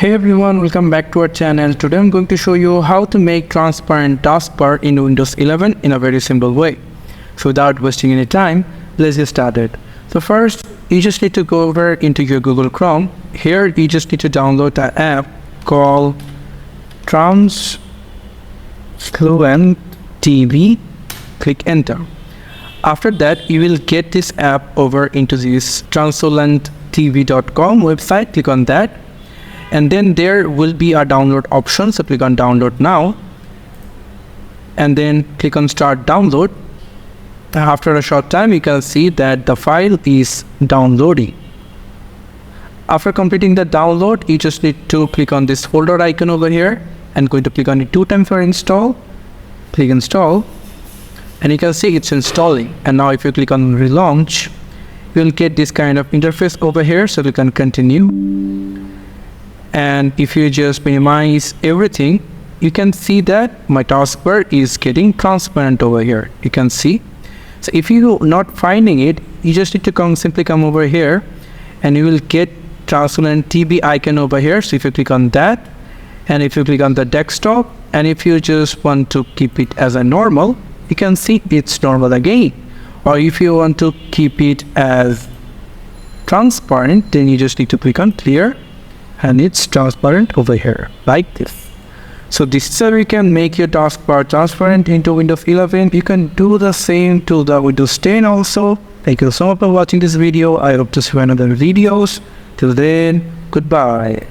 Hey everyone, welcome back to our channel. Today I'm going to show you how to make transparent taskbar in Windows 11 in a very simple way. So without wasting any time, let's get started. So first, you just need to go over into your Google Chrome. Here you just need to download an app called Translucent TV. Click enter. After that, you will get this app over into this translucenttv.com website. Click on that. And then there will be a download option, so click on download now and then click on start download. After a short time you can see that the file is downloading. After completing the download, you just need to click on this folder icon over here and going to click on it 2 times for install. Click install and you can see it's installing. And now if you click on relaunch, you will get this kind of interface over here, so you can continue. And if you just minimize everything, you can see that my taskbar is getting transparent over here. You can see. So if you're not finding it, you just need to simply come over here and you will get translucent TV icon over here. So if you click on that and if you click on the desktop and if you just want to keep it as a normal, you can see it's normal again. Or if you want to keep it as transparent, then you just need to click on clear. And it's transparent over here like this. So this is how you can make your taskbar transparent into Windows 11. You can do the same to the Windows 10 also. Thank you so much for watching this video. I hope to see you in other videos. Till then, goodbye.